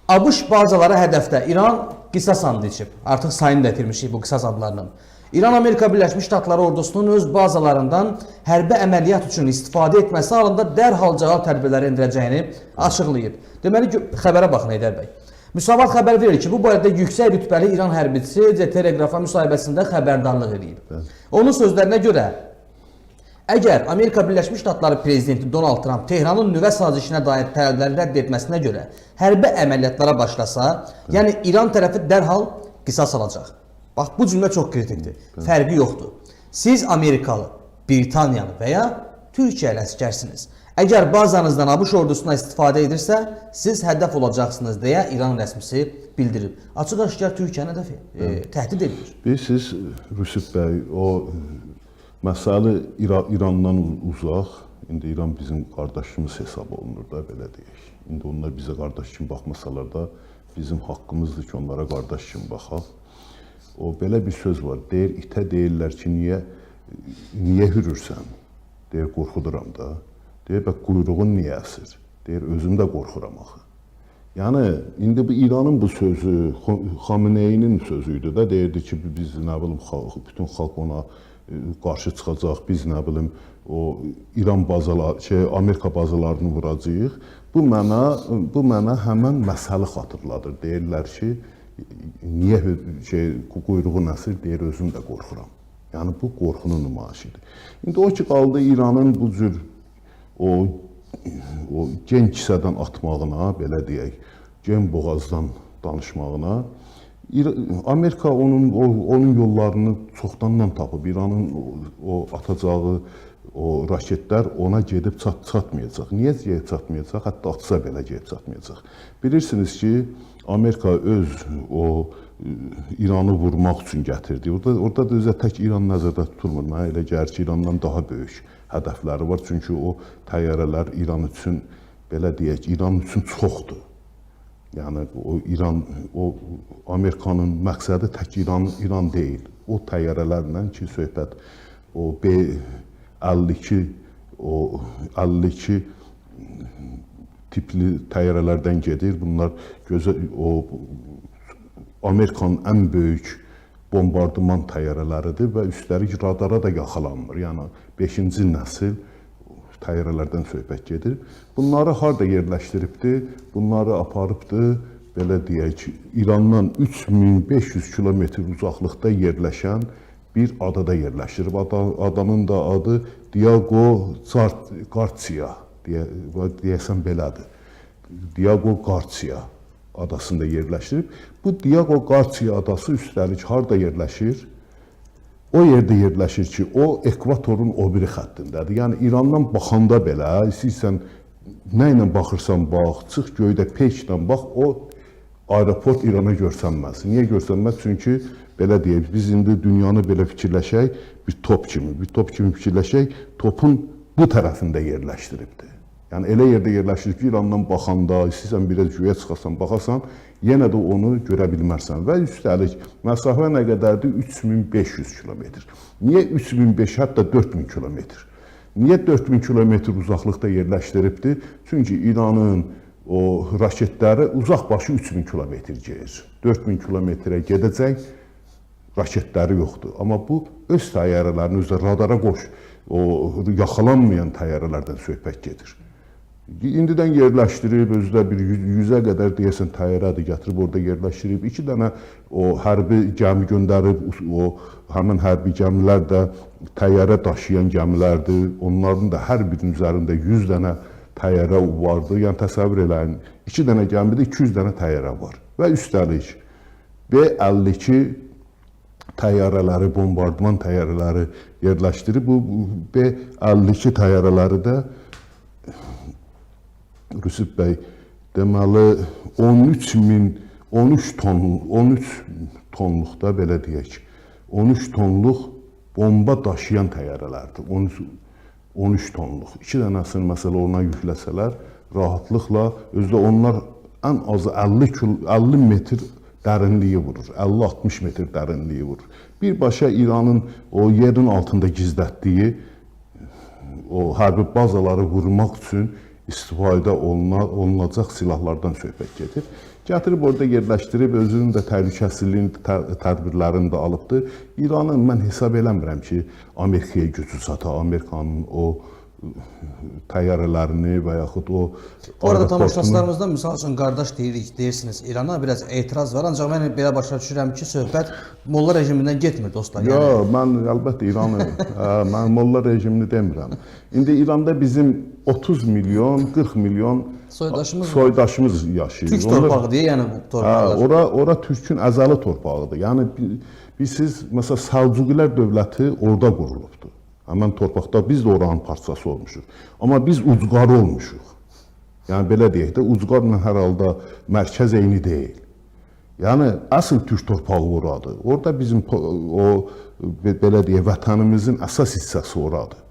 ABŞ bazaları hədəfdə. İran qisas andı içib. Artıq sayını da itirmişik bu qisas adlarının. İran Amerika Birləşmiş Ştatları ordusunun öz bazalarından hərbi əməliyyat üçün istifadə etməsi halında dərhal cavab tədbirləri endirəcəyini açıqlayıb. Deməli, xəbərə baxın Heydər bəy. Müsavat xəbər verir ki, bu barədə yüksək rütbəli İran hərbçisi Telegrafa müsahibəsində xəbərdarlıq edib. Onun sözlərinə görə, əgər Amerika Birləşmiş Ştatları prezidenti Donald Trump Tehranın nüvə sazişinə dair tələbləri rədd etməsinə görə hərbi əməliyyatlara başlasa, yəni İran tərəfi dərhal qisas alacaq. Bax, bu cümlə çox kritikdir. Fərqi yoxdur. Siz Amerikalı, Britaniyalı və ya Türkiyəli əsgərsiniz. Əgər bazanızdan ABŞ ordusuna istifadə edirsə, siz hədəf olacaqsınız deyə İran rəsmisi bildirib. Açıq-aşkar Türkiyəni də təhdid edir. Siz, Rüsif bəy, o məsələ İrandan uzaq. İndi İran bizim qardaşımız hesab olunur da, belə deyək. İndi onlar bizə qardaş kimi baxmasalar da, bizim haqqımızdır ki, onlara qardaş kimi baxaq. O belə bir söz var, deyir, itə deyirlər ki, niyə hürürsən? Deyir, qorxuduram da. Deyir, bək, quyruğun niyə əsir? Deyir, özüm də qorxuram axı. Yəni, indi bu İranın bu sözü, Xameneyinin sözüydü də, deyirdi ki, biz, nə bilim, bütün xalq ona qarşı çıxacaq, biz, nə bilim, o İran bazaları, Amerika bazalarını vuracağıq. Bu mənə həmən məsələ xatırladır. Deyirlər ki, niyə quyruğun əsir, deyir, özüm də qorxuram. Yəni, bu qorxunun nümayişidir. İndi o ki, qaldı İranın bu cür o gen kisədən atmağına, belə deyək, gen boğazdan danışmağına, Amerika onun yollarını çoxdandan tapıb. İranın o atacağı o raketlər ona gedib çatmayacaq. Niyə gedib çatmayacaq? Hətta atsa belə gedib çatmayacaq. Bilirsiniz ki, Amerika öz o İranı vurmaq üçün gətirdi. Orada da özə tək İran nəzərdə tutulmur. Mənə elə gəlir ki, İrandan daha böyük hədəfləri var. Çünki o təyyarələr İran üçün, belə deyək, İran üçün çoxdur. Yəni, o Amerikanın məqsədi tək İran deyil. O təyyarələrlə ki, söhbət o B-52 tipli təyyarələrdən gedir. Bunlar Amerikanın ən böyük bombardıman təyyarələridir və üstəlik radara da yaxalanmır. Yəni, 5-ci nəsil təyyarələrdən söhbət gedir. Bunları harada yerləşdiribdir? Bunları aparıbdır, belə deyək, İrandan 3500 kilometr uzaqlıqda yerləşən bir adada yerləşdirib. Adanın da adı Diego Garcia, deyəsən belədir. Diego Garcia adasında yerləşdirib. Bu Diego Garcia adası üstəlik harada yerləşir? O yerdə yerləşir ki, o ekvatorun o biri xəttindədir. Yəni, İrandan baxanda belə, istəyirsən, nə ilə baxırsan bax, çıx göydə peyklə bax, o aeroport İrana görsənməz. Niyə görsənməz? Çünki, belə deyək, biz indi dünyanı belə fikirləşək, bir top kimi fikirləşək, topun bu tərəfində yerləşdiribdir. Yəni, elə yerdə yerləşir ki, İrandan baxanda, istəyirsən, biraz göyə çıxasan, baxasan, yenə də onu görə bilmərsən. Və üstəlik, məsafə nə qədərdir? 3500 kilometr. Niyə 3500, hətta 4000 kilometr? Niyə 4000 kilometr uzaqlıqda yerləşdiribdir? Çünki İranın o raketləri uzaq başı 3000 kilometr gedir. 4000 kilometrə gedəcək raketləri yoxdur. Amma bu, öz təyyarələrini özdə radara qoş, o yaxalanmayan təyyarələrdən söhbət gedir. İndidən yerləşdirib, özdə bir 100-ə qədər deyəsən təyyarədir, gətirib orada yerləşdirib. 2 dənə o hərbi gəmi göndərib, o həmin hərbi gəmilər də təyyarə daşıyan gəmilərdir. Onların da hər birinin üzərində 100 dənə təyyarə vardı. Yəni təsəvvür eləyin, 2 dənə gəmidə 200 dənə təyyarə var. Və üstəlik B-52 təyyarələri, bombardıman təyyarələri yerləşdirib. Bu B-52 təyyarələri də Rüsif bəy, deməli 13 tonluqda, belə deyək, 13 tonluq bomba daşıyan təyyarələrdir. 13 tonluq. 2 dənəsini məsələ ona yükləsələr, rahatlıqla, özdə onlar ən azı 50 metr dərinliyi vurur, 50-60 metr dərinliyi vurur. Birbaşa İranın o yerin altında gizlətdiyi o hərbi bazaları vurmaq üçün istifadə olunacaq silahlardan söhbət gedir. Gətirib orada yerləşdirib, özünün də təhlükəsizliyin tədbirlərini də alıbdır. İranın mən hesab eləmirəm ki, Amerikaya gücü çata, Amerikanın o təyyarələrini və yaxud o Orada tamaşaçılarımızdan misal üçün qardaş deyirsiniz İrana biraz etiraz var, ancaq mən belə başa düşürəm ki, söhbət molla rejimindən getmir dostlar. Yox, mən əlbəttə İranı, mən molla rejimini demirəm. İndi İranda bizim 30 milyon, 40 milyon soydaşımız yaşayır. Türk torpağı deyə, yəni bu torpaqlar. Ora Türkün əzəli torpağıdır. Yəni siz məsələn Səlcuqilər dövləti orada qurulubdur. Həmən torpaqda biz də oranın parçası olmuşuq. Amma biz ucqar olmuşuq. Yəni belə deyək də, ucqarla hər halda mərkəz eyni deyil. Yəni əsl Türk torpağı oradır. Orada bizim o belə deyək vətənimizin əsas hissəsi oradır.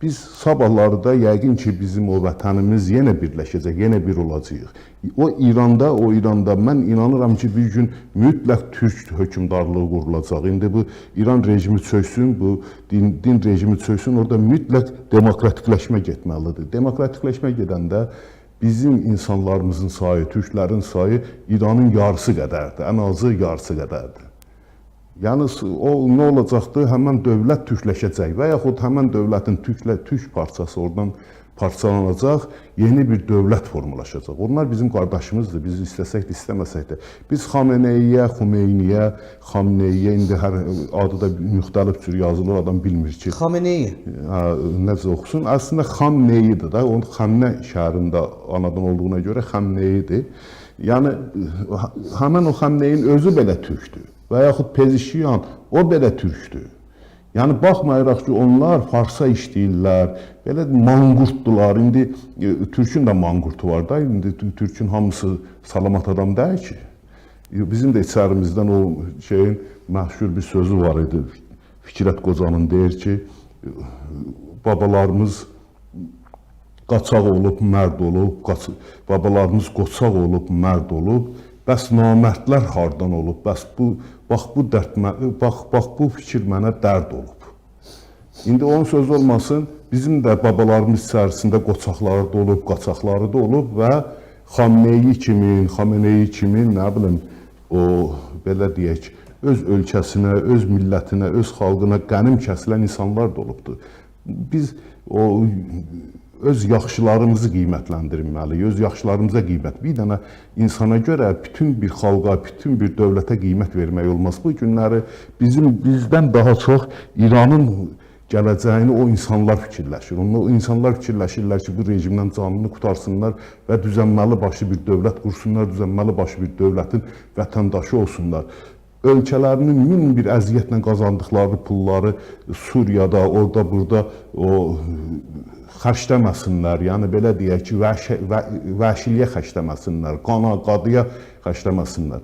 Biz sabahları da yəqin ki bizim o vətənimiz yenə birləşəcək, yenə bir olacağıq. O İranda mən inanıram ki bir gün mütləq Türk hökmdarlığı qurulacaq. İndi bu İran rejimi çöksün, bu din rejimi çöksün, orada mütləq demokratikləşmə getməlidir. Demokratikləşmə gedəndə bizim insanlarımızın sayı, türklərin sayı İranın yarısı qədərdir, ən azı yarısı qədərdir. Yəni o nə olacaqdır? Həmən dövlət türkləşəcək və yaxud həmən dövlətin türk parçası oradan parçalanacaq, yeni bir dövlət formalaşacaq. Onlar bizim qardaşımızdır, biz istəsək də, istəməsək də. Biz Xameneiyə, Xumeyniyə, Xamneyiyə, indi hər adı da müxtəlif cür yazılır, adam bilmir ki. Xameneyi. Necə oxusun? Əslində Xamneyidir də, onun Xamnə şəhərində anadan olduğuna görə Xamneyidir. Yəni, həmən o Xamneyin özü belə türkdür. Və yaxud Pezişiyan, o belə türkdür. Yəni, baxmayaraq ki, onlar Farsa işləyirlər, belə manqurtdular. İndi Türkün də manqurtu var da, indi Türkün hamısı salamat adam deyil ki. Bizim də içərimizdən o şeyin məşhur bir sözü var idi. Fikrət Qocanın deyir ki, babalarımız qaçaq olub, mərd olub, babalarımız qoçaq olub, mərd olub, bəs namərdlər hardan olub, bəs bax bu fikir mənə dərd olub. İndi onun sözü olmasın, bizim də babalarımız içərisində qoçaqları da olub, qaçaqları da olub və Xameneyi kimi, nə bilim, o, belə deyək, öz ölkəsinə, öz millətinə, öz xalqına qənim kəsilən insanlar da olubdur. Biz o öz yaxşılarımızı qiymətləndirməliyik, öz yaxşılarımıza qiymət. Bir dənə insana görə bütün bir xalqa, bütün bir dövlətə qiymət vermək olmaz. Bu günləri bizdən daha çox İranın gələcəyini o insanlar fikirləşir. O insanlar fikirləşirlər ki, bu rejimdən canını qutarsınlar və düzənməli başlı bir dövlət qursunlar, düzənməli başlı bir dövlətin vətəndaşı olsunlar. Ölkələrinin min bir əziyyətlə qazandıqları pulları Suriyada, orada, burada xərcləməsinlər, yəni belə deyək ki, vəhşiliyə xərcləməsinlər, qana, qadıya xərcləməsinlər.